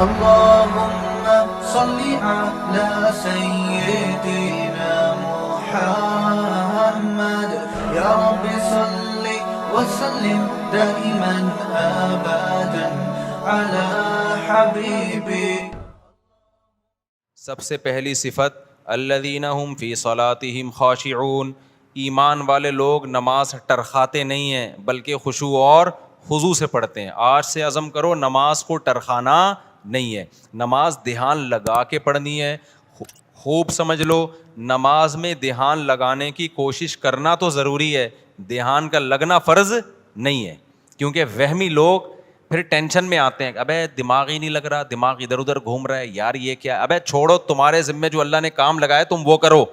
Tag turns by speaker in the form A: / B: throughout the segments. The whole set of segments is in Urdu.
A: اللهم صل على سيدنا محمد يا رب صل وسلم دائما ابدا على حبيبك.
B: سب سے پہلی صفت الذین هم فی صلاتهم خاشعون، ایمان والے لوگ نماز ٹرخاتے نہیں ہیں بلکہ خشوع اور خضوع سے پڑھتے ہیں. آج سے عزم کرو نماز کو ٹرخانا نہیں ہے، نماز دھیان لگا کے پڑھنی ہے. خوب سمجھ لو، نماز میں دھیان لگانے کی کوشش کرنا تو ضروری ہے، دھیان کا لگنا فرض نہیں ہے. کیونکہ وہمی لوگ پھر ٹینشن میں آتے ہیں، ابے دماغ ہی نہیں لگ رہا، دماغ ادھر ادھر گھوم رہا ہے، یار یہ کیا. ابے چھوڑو، تمہارے ذمے جو اللہ نے کام لگایا تم وہ کرو،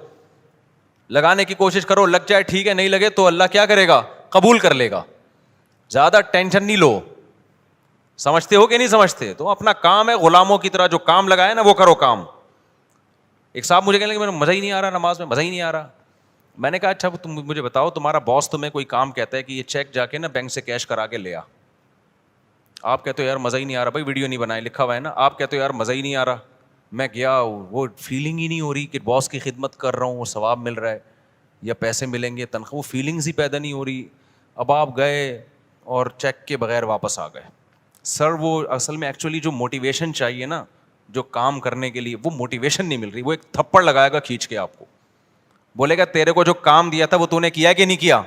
B: لگانے کی کوشش کرو، لگ جائے ٹھیک ہے، نہیں لگے تو اللہ کیا کرے گا؟ قبول کر لے گا. زیادہ ٹینشن نہیں لو. سمجھتے ہو کہ نہیں سمجھتے؟ تو اپنا کام ہے، غلاموں کی طرح جو کام لگایا نا وہ کرو کام. ایک صاحب مجھے کہنے لگے میرا مزہ ہی نہیں آ رہا نماز میں، مزہ ہی نہیں آ رہا. میں نے کہا اچھا تم مجھے بتاؤ، تمہارا باس تمہیں کوئی کام کہتا ہے کہ یہ چیک جا کے نا بینک سے کیش کرا کے لے آ، آپ کہتے ہو یار مزہ ہی نہیں آ رہا، بھائی ویڈیو نہیں بنائے لکھا ہوا ہے نا، آپ کہتے ہو یار مزہ ہی نہیں آ رہا. میں گیا، وہ فیلنگ ہی نہیں ہو رہی کہ باس کی خدمت کر رہا ہوں، وہ ثواب مل رہا ہے یا پیسے ملیں گے تنخواہ، وہ فیلنگز ہی پیدا نہیں ہو رہی. اب آپ گئے اور چیک کے بغیر واپس آ گئے. سر وہ اصل میں ایکچولی جو موٹیویشن چاہیے نا جو کام کرنے کے لیے، وہ موٹیویشن نہیں مل رہی. وہ ایک تھپڑ لگائے گا کھینچ کے آپ کو، بولے گا تیرے کو جو کام دیا تھا وہ تو نے کیا کہ نہیں کیا،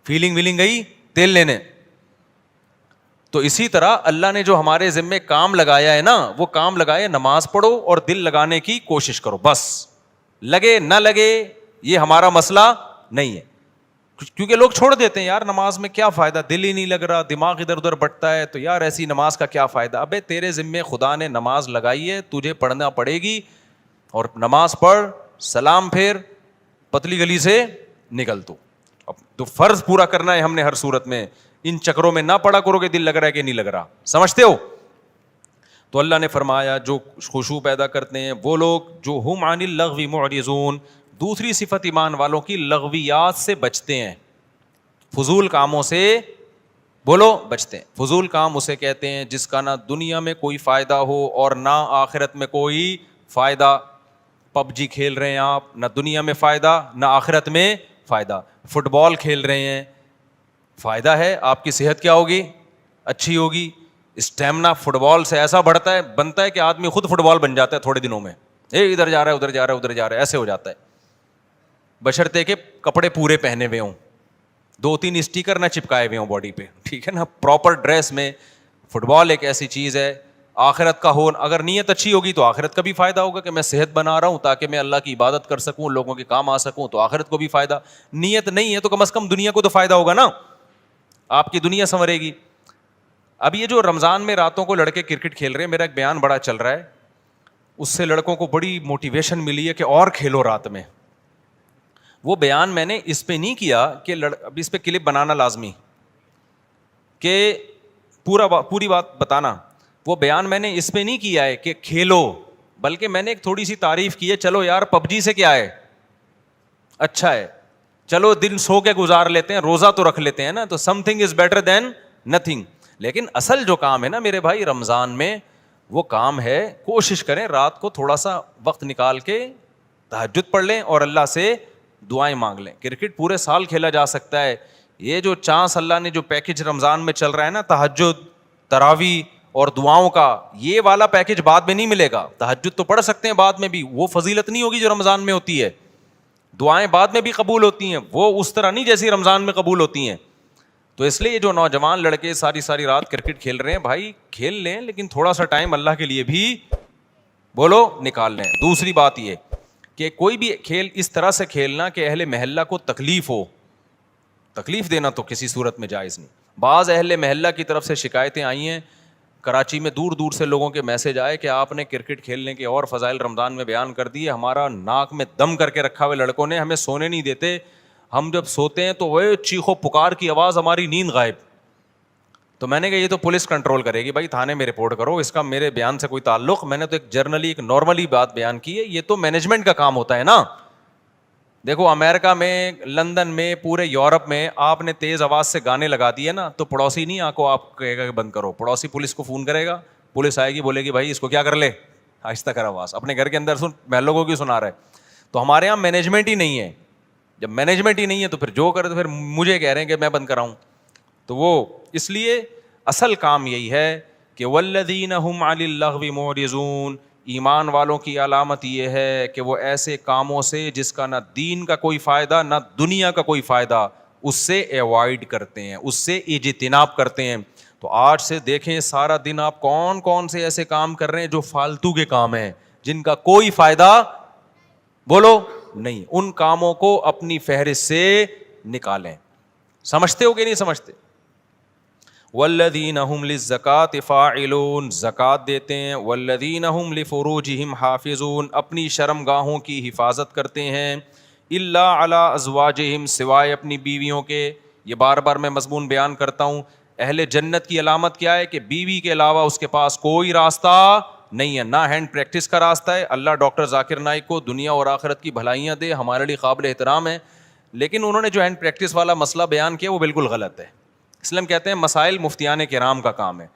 B: فیلنگ ویلنگ گئی تیل لینے. تو اسی طرح اللہ نے جو ہمارے ذمے کام لگایا ہے نا، وہ کام لگائے نماز پڑھو اور دل لگانے کی کوشش کرو، بس. لگے نہ لگے یہ ہمارا مسئلہ نہیں ہے. کیونکہ لوگ چھوڑ دیتے ہیں، یار نماز میں کیا فائدہ، دل ہی نہیں لگ رہا، دماغ ادھر ادھر بٹتا ہے، تو یار ایسی نماز کا کیا فائدہ. ابے تیرے ذمے خدا نے نماز لگائی ہے، تجھے پڑھنا پڑے گی، اور نماز پڑھ، سلام پھیر، پتلی گلی سے نکل. تو فرض پورا کرنا ہے ہم نے ہر صورت میں. ان چکروں میں نہ پڑا کرو کہ دل لگ رہا ہے کہ نہیں لگ رہا. سمجھتے ہو؟ تو اللہ نے فرمایا جو خشوع پیدا کرتے ہیں وہ لوگ جو ہم عن اللغو معرضون. دوسری صفت ایمان والوں کی لغویات سے بچتے ہیں، فضول کاموں سے بولو بچتے ہیں. فضول کام اسے کہتے ہیں جس کا نہ دنیا میں کوئی فائدہ ہو اور نہ آخرت میں کوئی فائدہ. پب جی کھیل رہے ہیں آپ، نہ دنیا میں فائدہ نہ آخرت میں فائدہ. فٹ بال کھیل رہے ہیں، فائدہ ہے، آپ کی صحت کیا ہوگی؟ اچھی ہوگی. اسٹیمنا فٹ بال سے ایسا بنتا ہے کہ آدمی خود فٹ بال بن جاتا ہے تھوڑے دنوں میں. ادھر جا رہا ہے ادھر جا رہا ہے ادھر جا رہا ہے، ایسے ہو جاتا ہے. بشرطے کہ کپڑے پورے پہنے ہوئے ہوں، 2-3 اسٹیکر نہ چپکائے ہوئے ہوں باڈی پہ، ٹھیک ہے نا، پراپر ڈریس میں. فٹ بال ایک ایسی چیز ہے آخرت کا ہو، اگر نیت اچھی ہوگی تو آخرت کا بھی فائدہ ہوگا کہ میں صحت بنا رہا ہوں تاکہ میں اللہ کی عبادت کر سکوں، لوگوں کے کام آ سکوں، تو آخرت کو بھی فائدہ. نیت نہیں ہے تو کم از کم دنیا کو تو فائدہ ہوگا نا، آپ کی دنیا سنورے گی. اب یہ جو رمضان میں راتوں کو لڑکے کرکٹ کھیل رہے ہیں، میرا ایک بیان بڑا چل رہا ہے، اس سے لڑکوں کو بڑی موٹیویشن ملی ہے کہ اور کھیلو رات میں. وہ بیان میں نے اس پہ نہیں کیا کہ اب اس پہ کلپ بنانا لازمی کہ پوری بات بتانا. وہ بیان میں نے اس پہ نہیں کیا ہے کہ کھیلو، بلکہ میں نے ایک تھوڑی سی تعریف کی ہے. چلو یار پب جی سے کیا ہے، اچھا ہے، چلو دن سو کے گزار لیتے ہیں، روزہ تو رکھ لیتے ہیں نا، تو some thing is better than nothing. لیکن اصل جو کام ہے نا میرے بھائی رمضان میں، وہ کام ہے کوشش کریں رات کو تھوڑا سا وقت نکال کے تہجد پڑھ لیں اور اللہ سے دعائیں مانگ لیں. کرکٹ پورے سال کھیلا جا سکتا ہے. یہ جو چانس اللہ نے جو پیکج رمضان میں چل رہا ہے نا، تہجد، تراویح اور دعاؤں کا، یہ والا پیکج بعد میں نہیں ملے گا. تہجد تو پڑھ سکتے ہیں بعد میں بھی، وہ فضیلت نہیں ہوگی جو رمضان میں ہوتی ہے. دعائیں بعد میں بھی قبول ہوتی ہیں، وہ اس طرح نہیں جیسی رمضان میں قبول ہوتی ہیں. تو اس لیے جو نوجوان لڑکے ساری رات کرکٹ کھیل رہے ہیں، بھائی کھیل لیں لیکن تھوڑا سا ٹائم اللہ کے لیے بھی بولو نکال لیں. دوسری بات یہ کہ کوئی بھی کھیل اس طرح سے کھیلنا کہ اہل محلہ کو تکلیف ہو، تکلیف دینا تو کسی صورت میں جائز نہیں. بعض اہل محلہ کی طرف سے شکایتیں آئی ہیں، کراچی میں دور دور سے لوگوں کے میسج آئے کہ آپ نے کرکٹ کھیلنے کے اور فضائل رمضان میں بیان کر دیے، ہمارا ناک میں دم کر کے رکھا ہوئے لڑکوں نے، ہمیں سونے نہیں دیتے، ہم جب سوتے ہیں تو وہ چیخو پکار کی آواز، ہماری نیند غائب. تو میں نے کہا یہ تو پولیس کنٹرول کرے گی، بھائی تھانے میں رپورٹ کرو، اس کا میرے بیان سے کوئی تعلق، میں نے تو ایک جرنلی ایک نارملی بات بیان کی ہے. یہ تو مینجمنٹ کا کام ہوتا ہے نا. دیکھو امریکہ میں، لندن میں، پورے یورپ میں آپ نے تیز آواز سے گانے لگا دیے نا تو پڑوسی نہیں آپ کو آپ کہے گا کہ بند کرو، پڑوسی پولیس کو فون کرے گا پولیس آئے گی بولے گی بھائی اس کو کیا کر لے, آہستہ کر آواز, اپنے گھر کے اندر سن, محلوں کو کیوں سنا رہا ہے. تو ہمارے یہاں مینجمنٹ ہی نہیں ہے. جب مینجمنٹ ہی نہیں ہے تو پھر جو کرے تو پھر مجھے کہہ رہے ہیں کہ میں بند کراؤں. تو وہ اس لیے اصل کام یہی ہے کہ والذین هم عن اللغو معرضون, ایمان والوں کی علامت یہ ہے کہ وہ ایسے کاموں سے جس کا نہ دین کا کوئی فائدہ نہ دنیا کا کوئی فائدہ, اس سے ایوائڈ کرتے ہیں, اس سے اجتناب کرتے ہیں. تو آج سے دیکھیں سارا دن آپ کون کون سے ایسے کام کر رہے ہیں جو فالتو کے کام ہیں, جن کا کوئی فائدہ بولو نہیں. ان کاموں کو اپنی فہرست سے نکالیں. سمجھتے ہو کہ نہیں سمجھتے؟ والذین هم للزکاۃ فاعلون, زکوٰۃ دیتے ہیں. والذین هم لفروجہم حافظون, اپنی شرمگاہوں کی حفاظت کرتے ہیں. الا علی ازواجہم, سوائے اپنی بیویوں کے. یہ بار بار میں مضمون بیان کرتا ہوں. اہل جنت کی علامت کیا ہے کہ بیوی کے علاوہ اس کے پاس کوئی راستہ نہیں ہے, نہ ہینڈ پریکٹس کا راستہ ہے. اللہ ڈاکٹر ذاکر نائک کو دنیا اور آخرت کی بھلائیاں دے, ہمارے لیے قابل احترام ہے, لیکن انہوں نے جو ہینڈ پریکٹس والا مسئلہ بیان کیا وہ بالکل غلط ہے. اسلام کہتے ہیں مسائل مفتیان کرام کا کام ہے.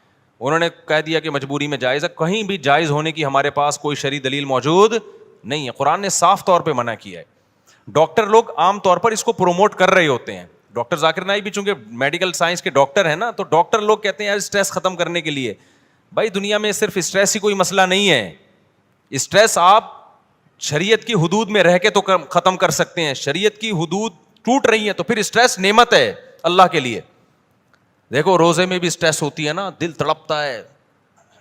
B: انہوں نے کہہ دیا کہ مجبوری میں جائز ہے, کہیں بھی جائز ہونے کی ہمارے پاس کوئی شرعی دلیل موجود نہیں ہے. قرآن نے صاف طور پہ منع کیا ہے. ڈاکٹر لوگ عام طور پر اس کو پروموٹ کر رہے ہوتے ہیں. ڈاکٹر ذاکر نائک بھی چونکہ میڈیکل سائنس کے ڈاکٹر ہیں نا, تو ڈاکٹر لوگ کہتے ہیں یار اسٹریس ختم کرنے کے لیے. بھائی دنیا میں صرف اسٹریس ہی کوئی مسئلہ نہیں ہے. اسٹریس آپ شریعت کی حدود میں رہ کے تو ختم کر سکتے ہیں. شریعت کی حدود ٹوٹ رہی ہیں تو پھر اسٹریس نعمت ہے اللہ کے لیے. دیکھو روزے میں بھی اسٹریس ہوتی ہے نا, دل تڑپتا ہے,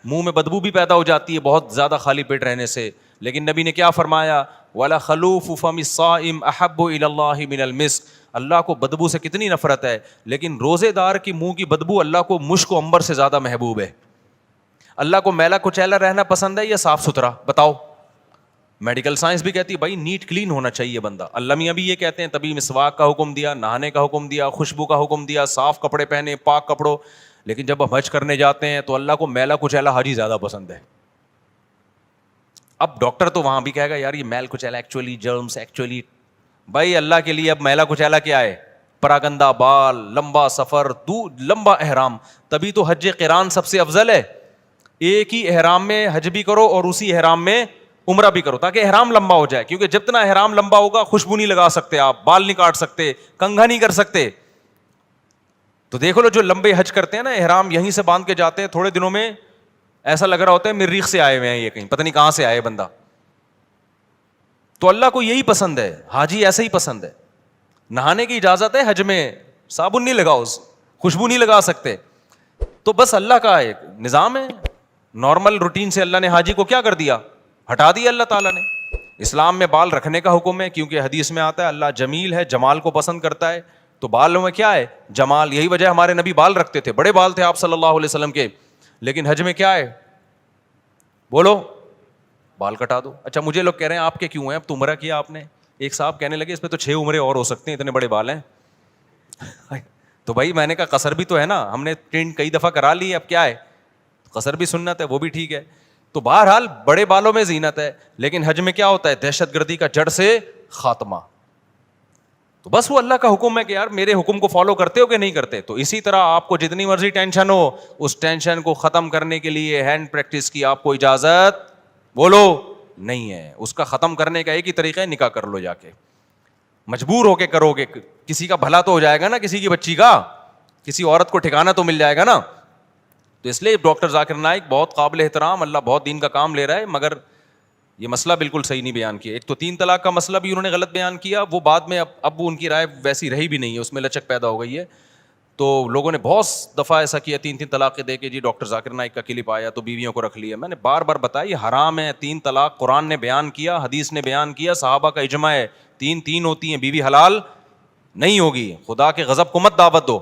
B: منہ میں بدبو بھی پیدا ہو جاتی ہے بہت زیادہ خالی پیٹ رہنے سے. لیکن نبی نے کیا فرمایا, وَلَا خَلُوفُ فَمِ الصَّائِمِ أَحَبُّ إِلَى اللَّهِ مِنَ الْمِسْكِ. اللہ کو بدبو سے کتنی نفرت ہے, لیکن روزے دار کی منہ کی بدبو اللہ کو مشک و عنبر سے زیادہ محبوب ہے. اللہ کو میلا کچیلا رہنا پسند ہے یا صاف ستھرا؟ بتاؤ. میڈیکل سائنس بھی کہتی ہے بھائی نیٹ کلین ہونا چاہیے بندہ. اللہ میاں بھی یہ کہتے ہیں, تبھی مسواک کا حکم دیا, نہانے کا حکم دیا, خوشبو کا حکم دیا, صاف کپڑے پہنے, پاک کپڑوں. لیکن جب ہم حج کرنے جاتے ہیں تو اللہ کو میلا کچیلا حاجی زیادہ پسند ہے. اب ڈاکٹر تو وہاں بھی کہے گا یار یہ میل کچیلا ایکچولی جرمس ایکچولی. بھائی اللہ کے لیے اب میلا کچیلا کیا ہے؟ پراگندہ بال, لمبا سفر, لمبا احرام. تبھی تو حج قران سب سے افضل ہے. ایک ہی احرام میں حج بھی کرو اور اسی احرام میں عمرہ بھی کرو, تاکہ احرام لمبا ہو جائے. کیونکہ جتنا احرام لمبا ہوگا خوشبو نہیں لگا سکتے آپ, بال نہیں کاٹ سکتے, کنگھا نہیں کر سکتے. تو دیکھو لو جو لمبے حج کرتے ہیں نا, احرام یہیں سے باندھ کے جاتے ہیں, تھوڑے دنوں میں ایسا لگ رہا ہوتا ہے مریخ سے آئے ہوئے ہیں یہ, کہیں پتہ نہیں کہاں سے آئے بندہ. تو اللہ کو یہی پسند ہے, حاجی ایسا ہی پسند ہے. نہانے کی اجازت ہے حج میں, صابن نہیں لگاؤ, خوشبو نہیں لگا سکتے. تو بس اللہ کا ایک نظام ہے, نارمل روٹین سے اللہ نے حاجی کو کیا کر دیا, ہٹا دیا اللہ تعالیٰ نے. اسلام میں بال رکھنے کا حکم ہے, کیونکہ حدیث میں آتا ہے اللہ جمیل ہے, جمال کو پسند کرتا ہے. تو بالوں میں کیا ہے؟ جمال. یہی وجہ ہمارے نبی بال رکھتے تھے, بڑے بال تھے آپ صلی اللہ علیہ وسلم کے. لیکن حج میں کیا ہے, بولو, بال کٹا دو. اچھا مجھے لوگ کہہ رہے ہیں آپ کے کیوں ہیں, اب تو عمرہ کیا آپ نے. ایک صاحب کہنے لگے اس پہ تو 6 عمرے اور ہو سکتے ہیں, اتنے بڑے بال ہیں. تو بھائی میں نے کہا قصر بھی تو ہے نا, ہم نے ٹرین کئی دفعہ کرا لی, اب کیا ہے, قصر بھی سنت ہے, وہ بھی ٹھیک ہے. تو بہرحال بڑے بالوں میں زینت ہے, لیکن حج میں کیا ہوتا ہے, دہشت گردی کا جڑ سے خاتمہ. تو بس وہ اللہ کا حکم ہے کہ یار میرے حکم کو فالو کرتے ہو کہ نہیں کرتے. تو اسی طرح آپ کو جتنی مرضی ٹینشن ہو, اس ٹینشن کو ختم کرنے کے لیے ہینڈ پریکٹس کی آپ کو اجازت بولو نہیں ہے. اس کا ختم کرنے کا ایک ہی طریقہ ہے, نکاح کر لو جا کے. مجبور ہو کے کرو گے, کسی کا بھلا تو ہو جائے گا نا, کسی کی بچی کا, کسی عورت کو ٹھکانہ تو مل جائے گا نا. تو اس لیے ڈاکٹر ذاکر نائک بہت قابل احترام, اللہ بہت دین کا کام لے رہا ہے, مگر یہ مسئلہ بالکل صحیح نہیں بیان کیا. ایک تو 3 طلاق کا مسئلہ بھی انہوں نے غلط بیان کیا, وہ بعد میں اب ان کی رائے ویسی رہی بھی نہیں ہے, اس میں لچک پیدا ہو گئی ہے. تو لوگوں نے بہت دفعہ ایسا کیا, 3 طلاقیں دے کے جی ڈاکٹر ذاکر نائک کا کلپ آیا تو بیویوں کو رکھ لیا. میں نے بار بار بتایا یہ حرام ہے. 3 طلاق قرآن نے بیان کیا, حدیث نے بیان کیا, صحابہ کا اجماع ہے, 3 ہوتی ہیں, بیوی حلال نہیں ہوگی. خدا کے غضب کو مت دعوت دو.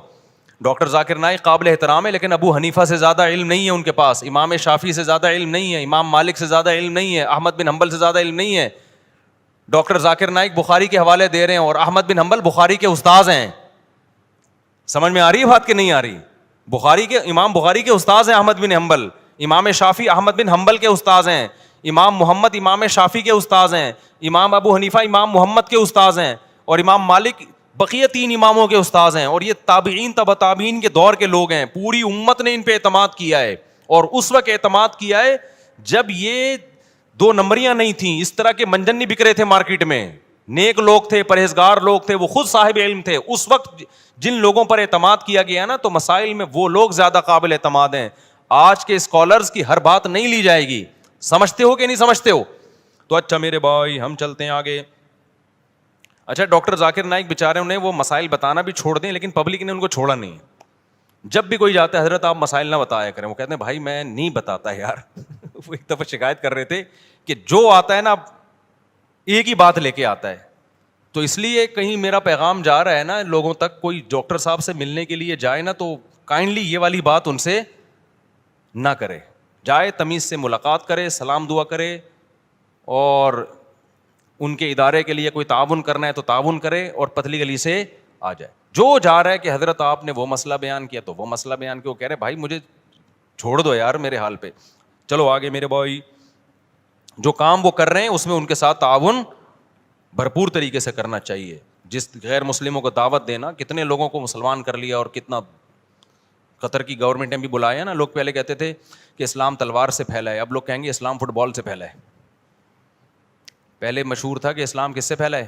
B: ڈاکٹر ذاکر نائک قابل احترام ہے, لیکن ابو حنیفہ سے زیادہ علم نہیں ہے ان کے پاس, امام شافعی سے زیادہ علم نہیں ہے, امام مالک سے زیادہ علم نہیں ہے, احمد بن حنبل سے زیادہ علم نہیں ہے. ڈاکٹر ذاکر نائک بخاری کے حوالے دے رہے ہیں, اور احمد بن حنبل بخاری کے استاذ ہیں. سمجھ میں آ رہی ہے بات کہ نہیں آ رہی؟ امام بخاری کے استاذ ہیں احمد بن حنبل, امام شافعی احمد بن حنبل کے استاذ ہیں, امام محمد امام شافعی کے استاذ ہیں, امام ابو حنیفہ امام محمد کے استاذ ہیں, اور امام مالک بقیہ 3 اماموں کے استاذ ہیں. اور یہ تابعین تبع تابعین کے دور کے لوگ ہیں, پوری امت نے ان پہ اعتماد کیا ہے. اور اس وقت اعتماد کیا ہے جب یہ 2 نمبریاں نہیں تھیں, اس طرح کے منجن نہیں بک رہے تھے مارکیٹ میں, نیک لوگ تھے, پرہیزگار لوگ تھے, وہ خود صاحب علم تھے. اس وقت جن لوگوں پر اعتماد کیا گیا نا, تو مسائل میں وہ لوگ زیادہ قابل اعتماد ہیں. آج کے اسکالرز کی ہر بات نہیں لی جائے گی. سمجھتے ہو کہ نہیں سمجھتے ہو؟ تو اچھا میرے بھائی ہم چلتے ہیں آگے. اچھا ڈاکٹر ذاکر نائک بیچارے انہیں وہ مسائل بتانا بھی چھوڑ دیں, لیکن پبلک نے ان کو چھوڑا نہیں. جب بھی کوئی جاتا ہے حضرت آپ مسائل نہ بتایا کریں, وہ کہتے ہیں بھائی میں نہیں بتاتا یار. وہ ایک دفعہ شکایت کر رہے تھے کہ جو آتا ہے نا ایک ہی بات لے کے آتا ہے. تو اس لیے کہیں میرا پیغام جا رہا ہے نا لوگوں تک, کوئی ڈاکٹر صاحب سے ملنے کے لیے جائے نا تو کائنڈلی یہ والی بات ان سے نہ کرے. جائے تمیز سے ملاقات کرے, سلام دعا کرے, اور ان کے ادارے کے لیے کوئی تعاون کرنا ہے تو تعاون کرے, اور پتلی گلی سے آ جائے. جو جا رہا ہے کہ حضرت آپ نے وہ مسئلہ بیان کیا تو وہ مسئلہ بیان کیا, وہ کہہ رہے بھائی مجھے چھوڑ دو یار میرے حال پہ. چلو آگے میرے بھائی, جو کام وہ کر رہے ہیں اس میں ان کے ساتھ تعاون بھرپور طریقے سے کرنا چاہیے. جس غیر مسلموں کو دعوت دینا, کتنے لوگوں کو مسلمان کر لیا, اور کتنا قطر کی گورنمنٹ نے بھی بلایا نا. لوگ پہلے کہتے تھے کہ اسلام تلوار سے پھیلا ہے, اب لوگ کہیں گے اسلام فٹ بال سے پھیلا ہے. پہلے مشہور تھا کہ اسلام کس سے پھیلا ہے؟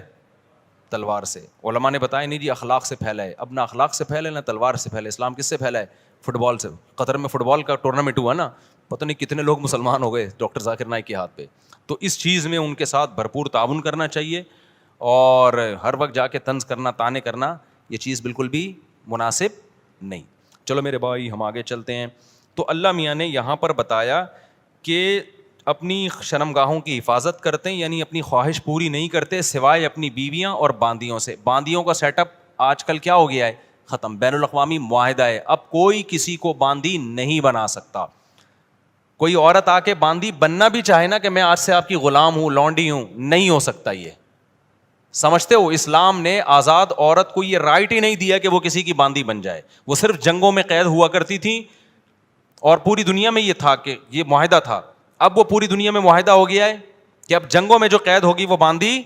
B: تلوار سے. علماء نے بتایا نہیں جی اخلاق سے پھیلا ہے. اب نہ اخلاق سے پھیلا ہے نہ تلوار سے پھیلا ہے. اسلام کس سے پھیلا ہے؟ فٹ بال سے. قطر میں فٹ بال کا ٹورنامنٹ ہوا نا, پتہ نہیں کتنے لوگ مسلمان ہو گئے ڈاکٹر ذاکر نائک کے ہاتھ پہ. تو اس چیز میں ان کے ساتھ بھرپور تعاون کرنا چاہیے, اور ہر وقت جا کے طنز کرنا, تانے کرنا, یہ چیز بالکل بھی مناسب نہیں. چلو میرے بھائی ہم آگے چلتے ہیں. تو اللہ میاں نے یہاں پر بتایا کہ اپنی شرمگاہوں کی حفاظت کرتے ہیں, یعنی اپنی خواہش پوری نہیں کرتے سوائے اپنی بیویاں اور باندیوں سے. باندیوں کا سیٹ اپ آج کل کیا ہو گیا ہے؟ ختم. بین الاقوامی معاہدہ ہے, اب کوئی کسی کو باندی نہیں بنا سکتا. کوئی عورت آ کے باندی بننا بھی چاہے نا کہ میں آج سے آپ کی غلام ہوں, لونڈی ہوں, نہیں ہو سکتا. یہ سمجھتے ہو اسلام نے آزاد عورت کو یہ رائٹ ہی نہیں دیا کہ وہ کسی کی باندی بن جائے. وہ صرف جنگوں میں قید ہوا کرتی تھی, اور پوری دنیا میں یہ تھا کہ یہ معاہدہ تھا. اب وہ پوری دنیا میں معاہدہ ہو گیا ہے کہ اب جنگوں میں جو قید ہوگی وہ باندی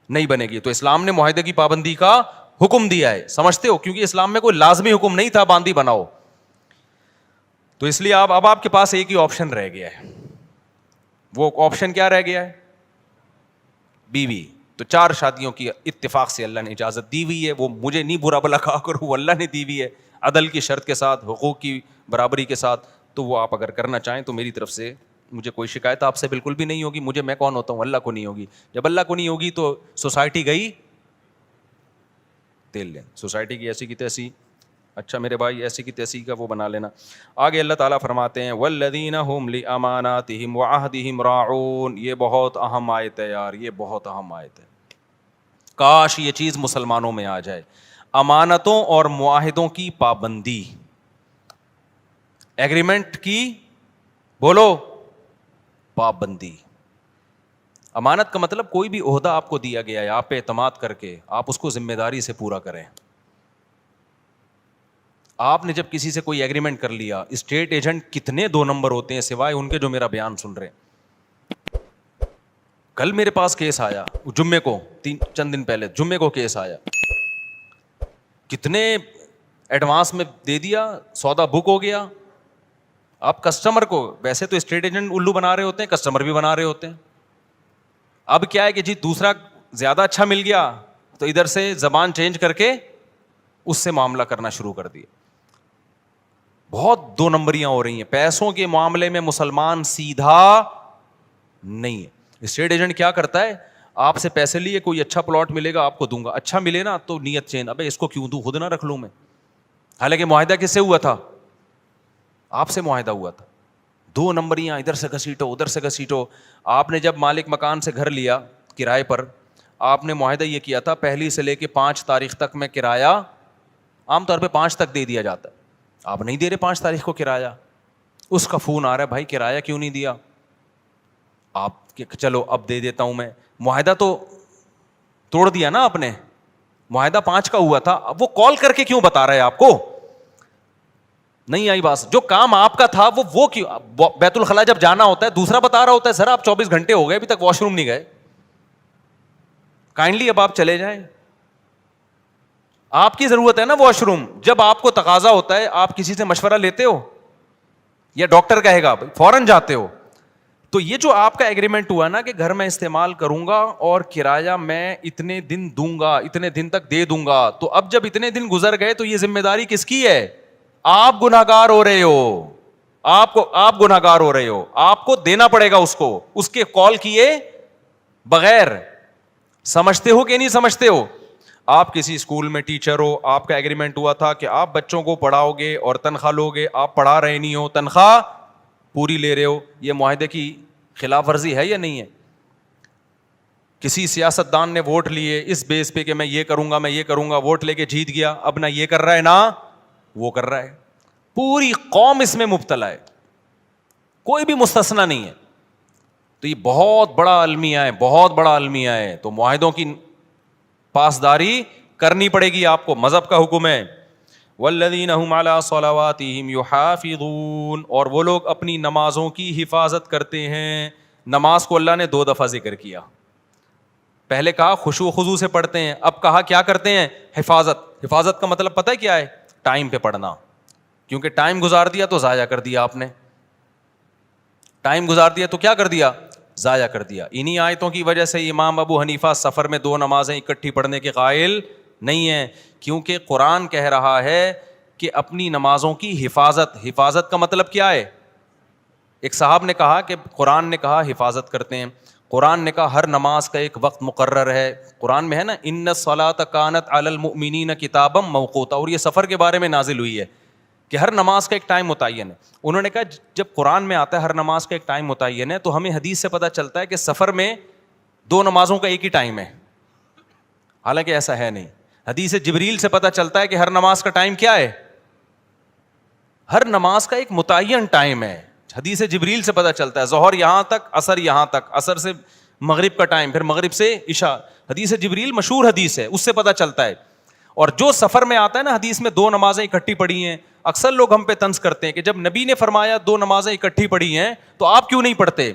B: نہیں بنے گی. تو اسلام نے معاہدے کی پابندی کا حکم دیا ہے. سمجھتے ہو؟ کیونکہ اسلام میں کوئی لازمی حکم نہیں تھا باندی بناؤ. تو اس لیے اب آپ کے پاس ایک ہی آپشن رہ گیا ہے. وہ آپشن کیا رہ گیا ہے؟ بیوی. تو 4 شادیوں کی اتفاق سے اللہ نے اجازت دی ہوئی ہے. وہ مجھے نہیں برا بلا کہا کرو, وہ اللہ نے دی ہوئی ہے عدل کی شرط کے ساتھ, حقوق کی برابری کے ساتھ. تو وہ آپ اگر کرنا چاہیں تو میری طرف سے مجھے کوئی شکایت آپ سے بالکل بھی نہیں ہوگی. مجھے, میں کون ہوتا ہوں؟ اللہ کو نہیں ہوگی. جب اللہ کو نہیں ہوگی تو سوسائٹی گئی تیل لین, سوسائٹی کی ایسی کی تیسی. اچھا میرے بھائی ایسی کی تیسی کا وہ بنا لینا. آگے اللہ تعالیٰ فرماتے ہیں والذین هم لاماناتہم وعہدہم راعون. یہ بہت اہم آیت ہے یار, یہ بہت اہم آیت ہے. کاش یہ چیز مسلمانوں میں آ جائے. امانتوں اور معاہدوں کی پابندی, ایگریمنٹ کی بولو پابندی. امانت کا مطلب کوئی بھی عہدہ آپ کو دیا گیا ہے, آپ پہ اعتماد کر کے آپ اس کو ذمہ داری سے پورا کریں. آپ نے جب کسی سے کوئی ایگریمنٹ کر لیا, اسٹیٹ ایجنٹ کتنے 2 نمبر ہوتے ہیں سوائے ان کے جو میرا بیان سن رہے ہیں. کل میرے پاس کیس آیا, جمعے کو, چند دن پہلے جمعے کو کیس آیا, کتنے ایڈوانس میں دے دیا, سودا بک ہو گیا. آپ کسٹمر کو, ویسے تو اسٹیٹ ایجنٹ الو بنا رہے ہوتے ہیں, کسٹمر بھی بنا رہے ہوتے ہیں. اب کیا ہے کہ جی دوسرا زیادہ اچھا مل گیا تو ادھر سے زبان چینج کر کے اس سے معاملہ کرنا شروع کر دیا. بہت 2 نمبریاں ہو رہی ہیں پیسوں کے معاملے میں. مسلمان سیدھا نہیں ہے. اسٹیٹ ایجنٹ کیا کرتا ہے, آپ سے پیسے لیے, کوئی اچھا پلاٹ ملے گا آپ کو دوں گا, اچھا ملے نا تو نیت چینج, ابے اس کو کیوں دوں, خود نہ رکھ لوں میں. حالانکہ معاہدہ کس سے ہوا تھا؟ آپ سے معاہدہ ہوا تھا. 2 نمبریاں, ادھر سے گھسیٹو ادھر سے گھسیٹو. آپ نے جب مالک مکان سے گھر لیا کرائے پر, آپ نے معاہدہ یہ کیا تھا 1 سے لے کے 5 تاریخ تک میں کرایہ, عام طور پہ 5 تک دے دیا جاتا ہے. آپ نہیں دے رہے 5 تاریخ کو کرایہ. اس کا فون آ رہا ہے, بھائی کرایہ کیوں نہیں دیا؟ آپ چلو اب دے دیتا ہوں میں. معاہدہ تو توڑ دیا نا آپ نے, معاہدہ 5 کا ہوا تھا. اب وہ کال کر کے کیوں بتا رہا ہے آپ کو؟ نہیں آئی بات. جو کام آپ کا تھا وہ کیوں, بیت الخلا جب جانا ہوتا ہے دوسرا بتا رہا ہوتا ہے, سر آپ 24 گھنٹے ہو گئے ابھی تک واش روم نہیں گئے, کائنڈلی اب آپ چلے جائیں. آپ کی ضرورت ہے نا واش روم. جب آپ کو تقاضا ہوتا ہے آپ کسی سے مشورہ لیتے ہو؟ یا ڈاکٹر کہے گا فوراً جاتے ہو. تو یہ جو آپ کا ایگریمنٹ ہوا نا کہ گھر میں استعمال کروں گا اور کرایہ میں اتنے دن دوں گا, اتنے دن تک دے دوں گا, تو اب جب اتنے دن گزر گئے تو یہ ذمہ داری کس کی ہے؟ آپ گنہگار ہو رہے ہو, آپ گنہگار ہو رہے ہو, آپ کو دینا پڑے گا اس کو, اس کے کال کیے بغیر. سمجھتے ہو کہ نہیں سمجھتے ہو؟ آپ کسی اسکول میں ٹیچر ہو, آپ کا ایگریمنٹ ہوا تھا کہ آپ بچوں کو پڑھاؤ گے اور تنخواہ لو گے, آپ پڑھا رہے نہیں ہو, تنخواہ پوری لے رہے ہو, یہ معاہدے کی خلاف ورزی ہے یا نہیں ہے؟ کسی سیاست دان نے ووٹ لیے اس بیس پہ کہ میں یہ کروں گا, میں یہ کروں گا, ووٹ لے کے جیت گیا, اب نہ یہ کر رہا ہے نہ وہ کر رہا ہے, پوری قوم اس میں مبتلا ہے, کوئی بھی مستثنا نہیں ہے. تو یہ بہت بڑا المیہ ہے, بہت بڑا المیہ ہے. تو معاہدوں کی پاسداری کرنی پڑے گی آپ کو, مذہب کا حکم ہے. والذین هم علی صلواتہم یحافظون, اور وہ لوگ اپنی نمازوں کی حفاظت کرتے ہیں. نماز کو اللہ نے 2 دفعہ ذکر کیا, پہلے کہا خشوع و خضوع سے پڑھتے ہیں, اب کہا کیا کرتے ہیں؟ حفاظت. حفاظت کا مطلب پتہ ہے کیا ہے؟ ٹائم پہ پڑھنا, کیونکہ ٹائم گزار دیا تو ضائع کر دیا آپ نے, ٹائم گزار دیا تو کیا کر دیا؟ ضائع کر دیا. انہی آیتوں کی وجہ سے امام ابو حنیفہ سفر میں 2 نمازیں اکٹھی پڑھنے کے قائل نہیں ہیں, کیونکہ قرآن کہہ رہا ہے کہ اپنی نمازوں کی حفاظت. حفاظت کا مطلب کیا ہے؟ ایک صاحب نے کہا کہ قرآن نے کہا حفاظت کرتے ہیں, قرآن نے کہا ہر نماز کا ایک وقت مقرر ہے. قرآن میں ہے نا ان الصلاۃ کانت علی المؤمنین کتابا موقوتا, اور یہ سفر کے بارے میں نازل ہوئی ہے کہ ہر نماز کا ایک ٹائم متعین ہے. انہوں نے کہا جب قرآن میں آتا ہے ہر نماز کا ایک ٹائم متعین ہے, تو ہمیں حدیث سے پتہ چلتا ہے کہ سفر میں 2 نمازوں کا ایک ہی ٹائم ہے, حالانکہ ایسا ہے نہیں. حدیث جبریل سے پتہ چلتا ہے کہ ہر نماز کا ٹائم کیا ہے؟ ہر نماز کا ایک متعین ٹائم ہے. حدیث جبریل سے پتہ چلتا ہے ظہر یہاں تک, عصر یہاں تک, عصر سے مغرب کا ٹائم, پھر مغرب سے عشاء. حدیث جبریل مشہور حدیث ہے, اس سے پتہ چلتا ہے. اور جو سفر میں آتا ہے نا حدیث میں 2 نمازیں اکٹھی پڑھی ہیں, اکثر لوگ ہم پہ طنز کرتے ہیں کہ جب نبی نے فرمایا 2 نمازیں اکٹھی پڑھی ہیں تو آپ کیوں نہیں پڑھتے؟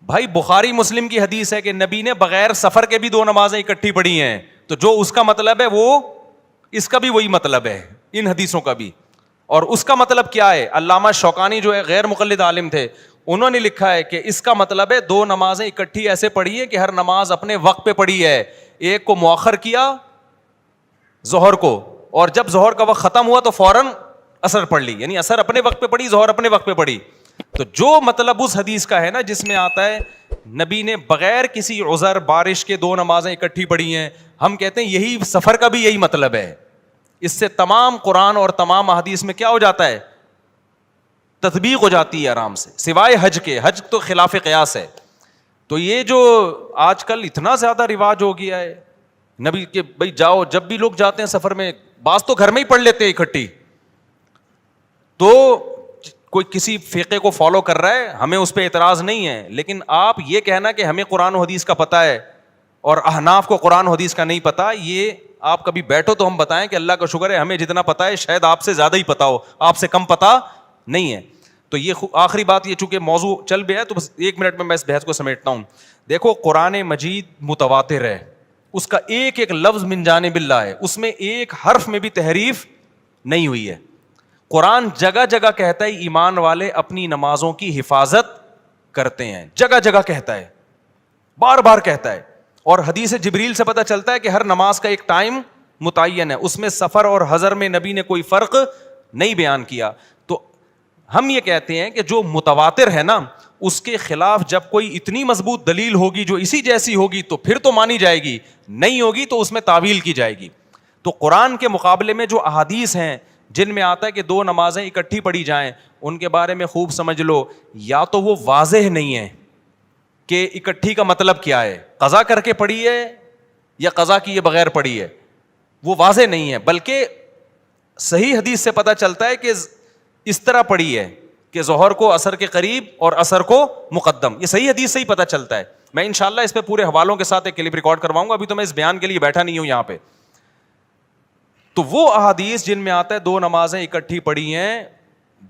B: بھائی بخاری مسلم کی حدیث ہے کہ نبی نے بغیر سفر کے بھی 2 نمازیں اکٹھی پڑھی ہیں, تو جو اس کا مطلب ہے وہ اس کا بھی وہی مطلب ہے, ان حدیثوں کا بھی. اور اس کا مطلب کیا ہے؟ علامہ شوکانی جو ہے غیر مقلد عالم تھے, انہوں نے لکھا ہے کہ اس کا مطلب ہے 2 نمازیں اکٹھی ایسے پڑھی ہے کہ ہر نماز اپنے وقت پہ پڑھی ہے. ایک کو مؤخر کیا ظہر کو, اور جب ظہر کا وقت ختم ہوا تو فوراً عصر پڑھ لی, یعنی عصر اپنے وقت پہ پڑھی, ظہر اپنے وقت پہ پڑھی. تو جو مطلب اس حدیث کا ہے نا جس میں آتا ہے نبی نے بغیر کسی عذر بارش کے 2 نمازیں اکٹھی پڑھی ہیں, ہم کہتے ہیں یہی سفر کا بھی یہی مطلب ہے. اس سے تمام قرآن اور تمام احادیث میں کیا ہو جاتا ہے؟ تطبیق ہو جاتی ہے آرام سے, سوائے حج کے. حج تو خلاف قیاس ہے. تو یہ جو آج کل اتنا زیادہ رواج ہو گیا ہے نبی کے, بھائی جاؤ, جب بھی لوگ جاتے ہیں سفر میں, بعض تو گھر میں ہی پڑھ لیتے ہیں اکٹھی, تو کوئی کسی فقہ کو فالو کر رہا ہے, ہمیں اس پہ اعتراض نہیں ہے. لیکن آپ یہ کہنا کہ ہمیں قرآن و حدیث کا پتہ ہے اور احناف کو قرآن و حدیث کا نہیں پتہ, یہ آپ کبھی بیٹھو تو ہم بتائیں کہ اللہ کا شکر ہے ہمیں جتنا پتہ ہے شاید آپ سے زیادہ ہی پتہ ہو, آپ سے کم پتہ نہیں ہے. تو یہ آخری بات, یہ چونکہ موضوع چل گیا ہے تو بس 1 منٹ میں اس بحث کو سمیٹتا ہوں. دیکھو قرآن مجید متواتر ہے, اس کا ایک ایک لفظ من جانب اللہ ہے, اس میں ایک حرف میں بھی تحریف نہیں ہوئی ہے. قرآن جگہ جگہ کہتا ہے ایمان والے اپنی نمازوں کی حفاظت کرتے ہیں, جگہ جگہ کہتا ہے, بار بار کہتا ہے. اور حدیث جبریل سے پتہ چلتا ہے کہ ہر نماز کا ایک ٹائم متعین ہے, اس میں سفر اور حضر میں نبی نے کوئی فرق نہیں بیان کیا. تو ہم یہ کہتے ہیں کہ جو متواتر ہے نا اس کے خلاف جب کوئی اتنی مضبوط دلیل ہوگی جو اسی جیسی ہوگی تو پھر تو مانی جائے گی, نہیں ہوگی تو اس میں تعویل کی جائے گی. تو قرآن کے مقابلے میں جو احادیث ہیں جن میں آتا ہے کہ 2 نمازیں اکٹھی پڑھی جائیں, ان کے بارے میں خوب سمجھ لو, یا تو وہ واضح نہیں ہے کہ اکٹھی کا مطلب کیا ہے, قضا کر کے پڑھی ہے یا قضا کیے بغیر پڑھی ہے, وہ واضح نہیں ہے. بلکہ صحیح حدیث سے پتہ چلتا ہے کہ اس طرح پڑھی ہے کہ ظہر کو عصر کے قریب اور عصر کو مقدم, یہ صحیح حدیث سے ہی پتہ چلتا ہے. میں انشاءاللہ اس پہ پورے حوالوں کے ساتھ ایک کلپ ریکارڈ کرواؤں گا, ابھی تو میں اس بیان کے لیے بیٹھا نہیں ہوں یہاں پہ. تو وہ احادیث جن میں آتا ہے 2 نمازیں اکٹھی پڑھی ہیں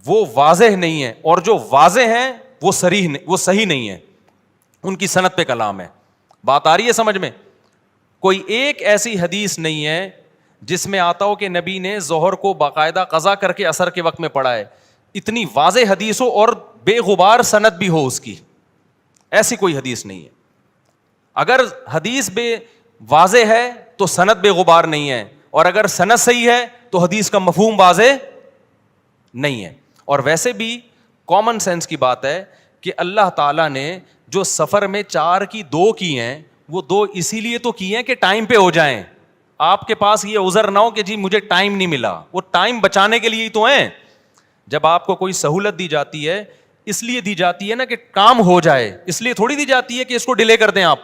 B: وہ واضح نہیں ہیں, اور جو واضح ہیں وہ صحیح نہیں ہے, ان کی سند پہ کلام ہے. بات آ رہی ہے سمجھ میں؟ کوئی ایک ایسی حدیث نہیں ہے جس میں آتا ہو کہ نبی نے ظہر کو باقاعدہ قضا کر کے عصر کے وقت میں پڑھا ہے. اتنی واضح حدیث ہو اور بے غبار سند بھی ہو اس کی, ایسی کوئی حدیث نہیں ہے. اگر حدیث بے واضح ہے تو سند بے غبار نہیں ہے, اور اگر سند صحیح ہے تو حدیث کا مفہوم واضح نہیں ہے. اور ویسے بھی کامن سینس کی بات ہے کہ اللہ تعالیٰ نے جو سفر میں 4 کی 2 کی ہیں, وہ 2 اسی لیے تو کی ہیں کہ ٹائم پہ ہو جائیں. آپ کے پاس یہ عذر نہ ہو کہ جی مجھے ٹائم نہیں ملا, وہ ٹائم بچانے کے لیے ہی تو ہیں. جب آپ کو کوئی سہولت دی جاتی ہے اس لیے دی جاتی ہے نا کہ کام ہو جائے, اس لیے تھوڑی دی جاتی ہے کہ اس کو ڈیلے کر دیں آپ.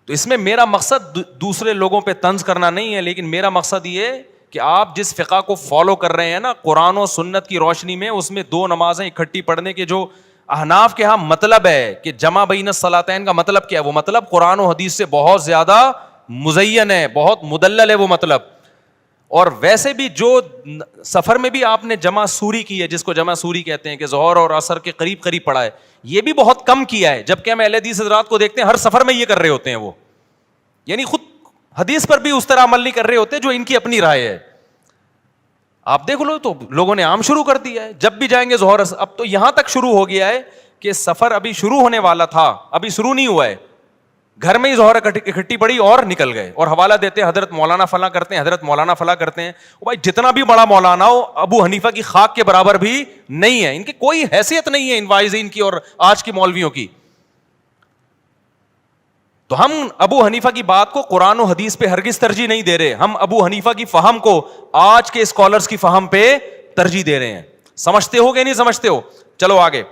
B: تو اس میں میرا مقصد دوسرے لوگوں پہ طنز کرنا نہیں ہے, لیکن میرا مقصد یہ کہ آپ جس فقہ کو فالو کر رہے ہیں نا قرآن و سنت کی روشنی میں, اس میں 2 نمازیں اکٹھی پڑھنے کے جو احناف کے ہاں مطلب ہے کہ جمع بین الصلاتین کا مطلب کیا ہے, وہ مطلب قرآن و حدیث سے بہت زیادہ مزین ہے, بہت مدلل ہے وہ مطلب. اور ویسے بھی جو سفر میں بھی آپ نے جمع سوری کی ہے, جس کو جمع سوری کہتے ہیں کہ ظہر اور عصر کے قریب قریب پڑھا ہے, یہ بھی بہت کم کیا ہے. جبکہ ہم اہل حدیث حضرات کو دیکھتے ہیں ہر سفر میں یہ کر رہے ہوتے ہیں, وہ یعنی خود حدیث پر بھی اس طرح عمل نہیں کر رہے ہوتے جو ان کی اپنی رائے ہے. آپ دیکھ لو تو لوگوں نے عام شروع کر دیا ہے, جب بھی جائیں گے ظہر. اب تو یہاں تک شروع ہو گیا ہے کہ سفر ابھی شروع ہونے والا تھا, ابھی شروع نہیں ہوا ہے, گھر میں ہی ظہر اکٹھی پڑی اور نکل گئے, اور حوالہ دیتے ہیں حضرت مولانا فلاں کرتے ہیں, حضرت مولانا فلاں کرتے ہیں. بھائی جتنا بھی بڑا مولانا ہو ابو حنیفہ کی خاک کے برابر بھی نہیں ہے, ان کی کوئی حیثیت نہیں ہے ان واعظین کی اور آج کی مولویوں کی. تو ہم ابو حنیفہ کی بات کو قرآن و حدیث پہ ہرگز ترجیح نہیں دے رہے, ہم ابو حنیفہ کی فہم کو آج کے اسکالرز کی فہم پہ ترجیح دے رہے ہیں. سمجھتے ہو کہ نہیں سمجھتے ہو؟ چلو آگے.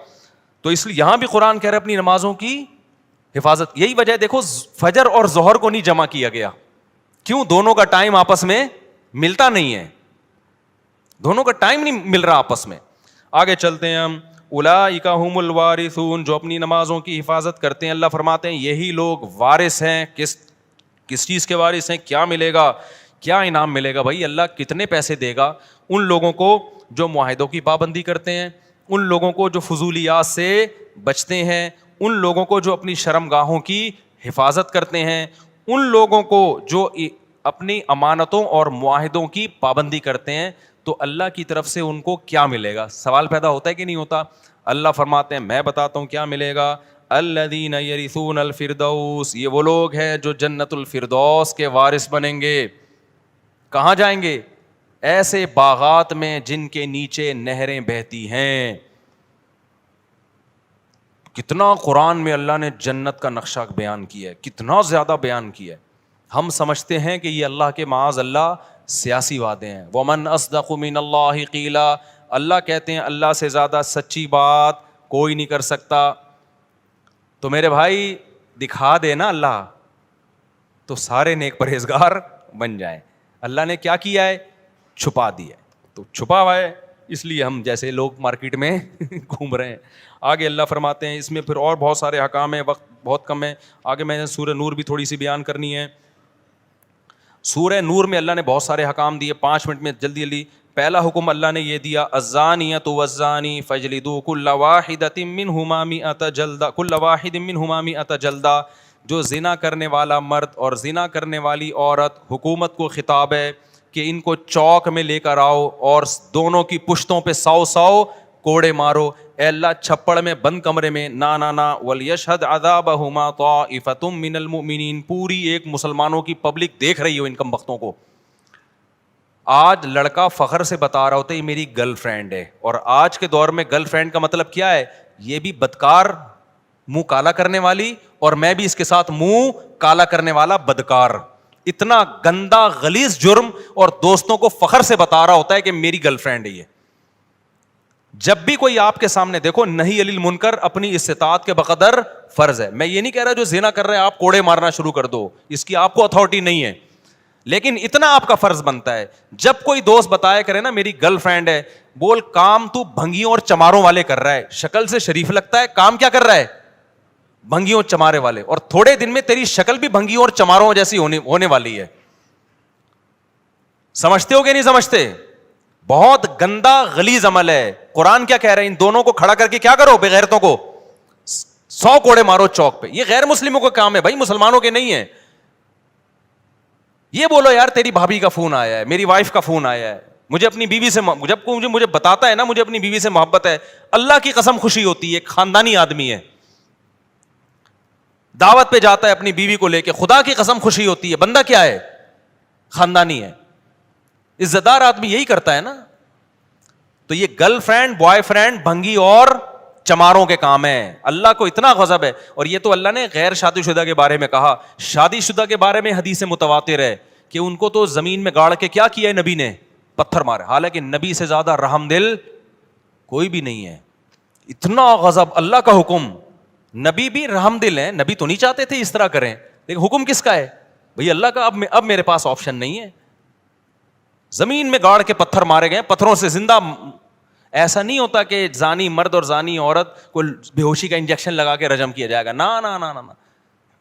B: تو اس لیے یہاں بھی قرآن کہہ رہے اپنی نمازوں کی حفاظت. یہی وجہ دیکھو فجر اور ظہر کو نہیں جمع کیا گیا. کیوں؟ دونوں کا ٹائم آپس میں ملتا نہیں ہے, دونوں کا ٹائم نہیں مل رہا آپس میں. آگے چلتے ہیں ہم. اولئک ھم الوارثون, جو اپنی نمازوں کی حفاظت کرتے ہیں. اللہ فرماتے ہیں یہی لوگ وارث ہیں. کس چیز کے وارث ہیں؟ کیا ملے گا, کیا انعام ملے گا؟ بھائی اللہ کتنے پیسے دے گا ان لوگوں کو جو معاہدوں کی پابندی کرتے ہیں, ان لوگوں کو جو فضولیات سے بچتے ہیں, ان لوگوں کو جو اپنی شرمگاہوں کی حفاظت کرتے ہیں, ان لوگوں کو جو اپنی امانتوں اور معاہدوں کی پابندی کرتے ہیں. تو اللہ کی طرف سے ان کو کیا ملے گا؟ سوال پیدا ہوتا ہے کہ نہیں ہوتا؟ اللہ فرماتے ہیں میں بتاتا ہوں کیا ملے گا. الذین یرثون الفردوس, یہ وہ لوگ ہیں جو جنت الفردوس کے وارث بنیں گے. کہاں جائیں گے؟ ایسے باغات میں جن کے نیچے نہریں بہتی ہیں. کتنا قرآن میں اللہ نے جنت کا نقشہ بیان کیا ہے, کتنا زیادہ بیان کیا ہے. ہم سمجھتے ہیں کہ یہ اللہ کے معاذ اللہ سیاسی وعدے ہیں. ومن اصدق من اللہ قیلا, اللہ کہتے ہیں اللہ سے زیادہ سچی بات کوئی نہیں کر سکتا. تو میرے بھائی دکھا دے نا اللہ, تو سارے نیک پرہیزگار بن جائیں. اللہ نے کیا کیا ہے؟ چھپا دیا ہے. تو چھپا ہوا ہے اس لیے ہم جیسے لوگ مارکیٹ میں گھوم رہے ہیں. آگے اللہ فرماتے ہیں اس میں پھر اور بہت سارے احکام ہیں, وقت بہت کم ہے. آگے میں نے سورہ نور بھی تھوڑی سی بیان کرنی ہے. سورہ نور میں اللہ نے بہت سارے احکام دیے, 5 منٹ میں جلدی جلدی. پہلا حکم اللہ نے یہ دیا الزانیۃ والزانی فاجلدوا کل واحدۃ منہما مئۃ جلدہ, کل واحد منہما مئۃ جلدہ. جو زنا کرنے والا مرد اور زنا کرنے والی عورت, حکومت کو خطاب ہے کہ ان کو چوک میں لے کر آؤ اور دونوں کی پشتوں پہ 100 کوڑے مارو. اے اللہ چھپڑ میں بند کمرے میں نا ولیشہد عذابہما طائفۃ من المؤمنین, پوری ایک مسلمانوں کی پبلک دیکھ رہی ہو ان کم بختوں کو. آج لڑکا فخر سے بتا رہا ہوتا ہے یہ میری گرل فرینڈ ہے, اور آج کے دور میں گرل فرینڈ کا مطلب کیا ہے؟ یہ بھی بدکار, منہ کالا کرنے والی, اور میں بھی اس کے ساتھ منہ کالا کرنے والا بدکار. اتنا گندا غلیظ جرم, اور دوستوں کو فخر سے بتا رہا ہوتا ہے کہ میری گرل فرینڈ ہے یہ. جب بھی کوئی آپ کے سامنے دیکھو نہی علی المنکر اپنی استطاعت کے بقدر فرض ہے. میں یہ نہیں کہہ رہا جو زنا کر رہے ہیں آپ کوڑے مارنا شروع کر دو, اس کی آپ کو اتھارٹی نہیں ہے, لیکن اتنا آپ کا فرض بنتا ہے جب کوئی دوست بتایا کرے نا میری گرل فرینڈ ہے, بول کام تو بھنگیوں اور چماروں والے کر رہا ہے, شکل سے شریف لگتا ہے, کام کیا کر رہا ہے؟ بھنگیوں چمارے والے, اور تھوڑے دن میں تیری شکل بھی بھنگیوں اور چماروں جیسی ہونے والی ہے. سمجھتے ہو کہ نہیں سمجھتے؟ بہت گندا غلیظ عمل ہے. قرآن کیا کہہ رہے ہیں؟ ان دونوں کو کھڑا کر کے کیا کرو؟ بے غیرتوں کو 100 کوڑے مارو چوک پہ. یہ غیر مسلموں کا کام ہے بھائی, مسلمانوں کے نہیں ہے. یہ بولو یار تیری بھابھی کا فون آیا ہے, میری وائف کا فون آیا ہے, مجھے اپنی بیوی سے جب کوئی مجھے بتاتا ہے نا مجھے اپنی بیوی سے محبت ہے, اللہ کی قسم خوشی ہوتی ہے. ایک خاندانی آدمی ہے, دعوت پہ جاتا ہے اپنی بیوی کو لے کے, خدا کی قسم خوشی ہوتی ہے. بندہ کیا ہے؟ خاندانی ہے, عزت دار آدمی یہی کرتا ہے نا. تو یہ گرل فرینڈ بوائے فرینڈ بھنگی اور چماروں کے کام ہیں. اللہ کو اتنا غضب ہے. اور یہ تو اللہ نے غیر شادی شدہ کے بارے میں کہا, شادی شدہ کے بارے میں حدیث متواتر ہے کہ ان کو تو زمین میں گاڑ کے کیا کیا ہے نبی نے, پتھر مارے. حالانکہ نبی سے زیادہ رحم دل کوئی بھی نہیں ہے. اتنا غضب, اللہ کا حکم, نبی بھی رحم دل ہیں. نبی تو نہیں چاہتے تھے اس طرح کریں, لیکن حکم کس کا ہے بھئی؟ اللہ کا. اب میرے پاس آپشن نہیں ہے. زمین میں گاڑ کے پتھر مارے گئے, پتھروں سے زندہ. ایسا نہیں ہوتا کہ زانی مرد اور زانی عورت کو بے ہوشی کا انجیکشن لگا کے رجم کیا جائے گا. نا نا نا نا,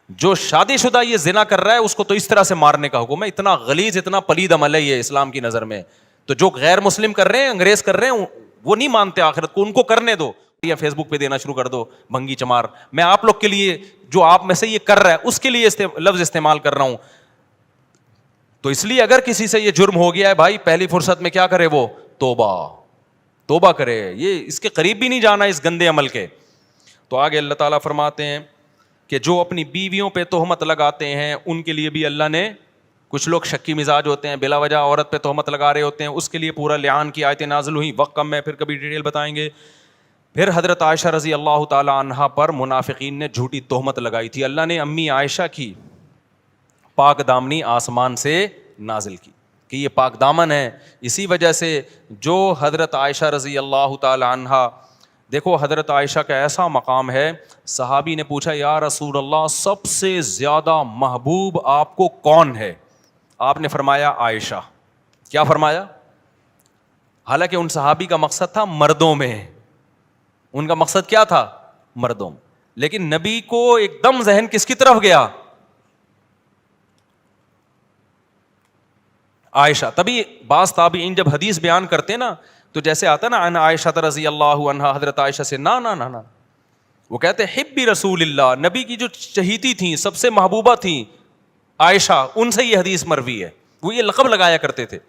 B: جو شادی شدہ یہ زنا کر رہا ہے اس کو تو اس طرح سے مارنے کا حکم ہے. اتنا غلیظ اتنا پلید عمل ہے یہ اسلام کی نظر میں. تو جو غیر مسلم کر رہے ہیں, انگریز کر رہے ہیں, وہ نہیں مانتے آخرت کو, ان کو کرنے دو, یا فیس بک پہ دینا شروع کر دو بھنگی چمار. میں آپ لوگ کے لیے, جو آپ میں سے یہ کر رہا ہے اس کے لیے لفظ استعمال کر رہا ہوں. تو اس لیے اگر کسی سے یہ جرم ہو گیا ہے بھائی, پہلی فرصت میں کیا کرے وہ؟ توبہ کرے. یہ اس کے قریب بھی نہیں جانا اس گندے عمل کے. تو آگے اللہ تعالیٰ فرماتے ہیں کہ جو اپنی بیویوں پہ تہمت لگاتے ہیں ان کے لیے بھی اللہ نے, کچھ لوگ شکی مزاج ہوتے ہیں, بلا وجہ عورت پہ تہمت لگا رہے ہوتے ہیں, اس کے لیے پورا لعان کی آیتیں نازل ہوئی. وقت کم ہے, پھر کبھی ڈیٹیل بتائیں گے. پھر حضرت عائشہ رضی اللہ تعالی عنہا پر منافقین نے جھوٹی تہمت لگائی تھی. اللہ نے امی عائشہ کی پاک دامنی آسمان سے نازل کی کہ یہ پاک دامن ہے. اسی وجہ سے جو حضرت عائشہ رضی اللہ تعالی عنہا, دیکھو حضرت عائشہ کا ایسا مقام ہے, صحابی نے پوچھا یا رسول اللہ سب سے زیادہ محبوب آپ کو کون ہے؟ آپ نے فرمایا عائشہ. کیا فرمایا؟ حالانکہ ان صحابی کا مقصد تھا مردوں میں, ان کا مقصد کیا تھا؟ مردوں میں. لیکن نبی کو ایک دم ذہن کس کی طرف گیا؟ عائشہ. تبھی بعض تابعین جب حدیث بیان کرتے نا تو جیسے آتا نا ان عائشہ رضی اللہ عنہا, حضرت عائشہ سے نا نا نا نا, وہ کہتے حبی رسول اللہ, نبی کی جو چہیتی تھیں, سب سے محبوبہ تھیں عائشہ, ان سے یہ حدیث مروی ہے. وہ یہ لقب لگایا کرتے تھے.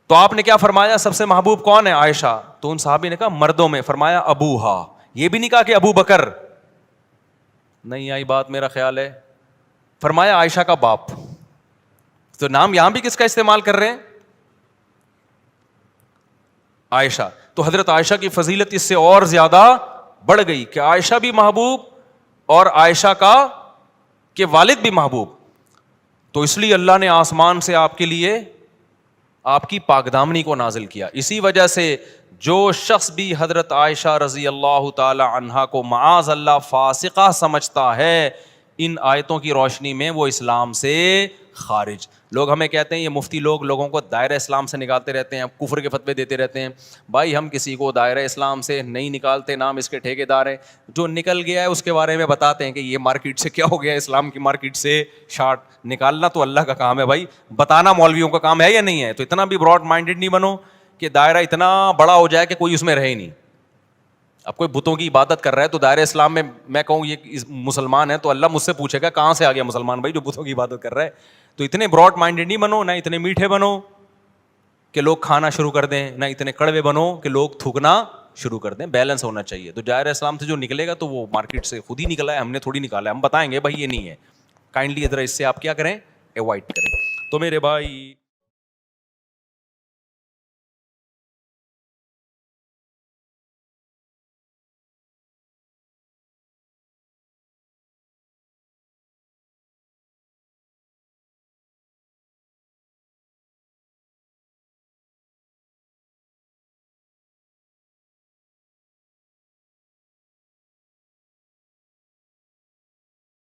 B: تو آپ نے کیا فرمایا سب سے محبوب کون ہے؟ عائشہ. تو ان صحابی نے کہا مردوں میں. فرمایا ابوہا. یہ بھی نہیں کہا کہ ابو بکر, نہیں آئی بات میرا خیال ہے. فرمایا عائشہ کا باپ. تو نام یہاں بھی کس کا استعمال کر رہے ہیں؟ عائشہ. تو حضرت عائشہ کی فضیلت اس سے اور زیادہ بڑھ گئی کہ عائشہ بھی محبوب اور عائشہ کا کہ والد بھی محبوب. تو اس لیے اللہ نے آسمان سے آپ کے لیے آپ کی پاکدامنی کو نازل کیا. اسی وجہ سے جو شخص بھی حضرت عائشہ رضی اللہ تعالی عنہا کو معاذ اللہ فاسقہ سمجھتا ہے, ان آیتوں کی روشنی میں وہ اسلام سے خارج. لوگ ہمیں کہتے ہیں یہ مفتی لوگ لوگوں کو دائرہ اسلام سے نکالتے رہتے ہیں, کفر کے فتوے دیتے رہتے ہیں. بھائی ہم کسی کو دائرہ اسلام سے نہیں نکالتے, نام اس کے ٹھیکیدار ہیں. جو نکل گیا ہے اس کے بارے میں بتاتے ہیں کہ یہ مارکیٹ سے کیا ہو گیا, اسلام کی مارکیٹ سے شارٹ نکالنا تو اللہ کا کام ہے بھائی, بتانا مولویوں کا کام ہے یا نہیں ہے. تو اتنا بھی براڈ مائنڈیڈ نہیں بنو کہ دائرہ اتنا بڑا ہو جائے کہ کوئی اس میں رہے نہیں. اب کوئی بتوں کی عبادت کر رہا ہے تو دائرہ اسلام میں کہوں یہ مسلمان ہے تو اللہ مجھ سے پوچھے گا کہاں سے آ گیا مسلمان بھائی جو بتوں کی عبادت کر رہا ہے. تو اتنے براڈ مائنڈیڈ نہیں بنو, نہ اتنے میٹھے بنو کہ لوگ کھانا شروع کر دیں, نہ اتنے کڑوے بنو کہ لوگ تھوکنا شروع کر دیں. بیلنس ہونا چاہیے. تو دائرہ اسلام سے جو نکلے گا تو وہ مارکیٹ سے خود ہی نکلا ہے, ہم نے تھوڑی نکالا ہے. ہم بتائیں گے بھائی یہ نہیں ہے, کائنڈلی ذرا اس سے آپ کیا کریں, اوائڈ کریں. تو میرے بھائی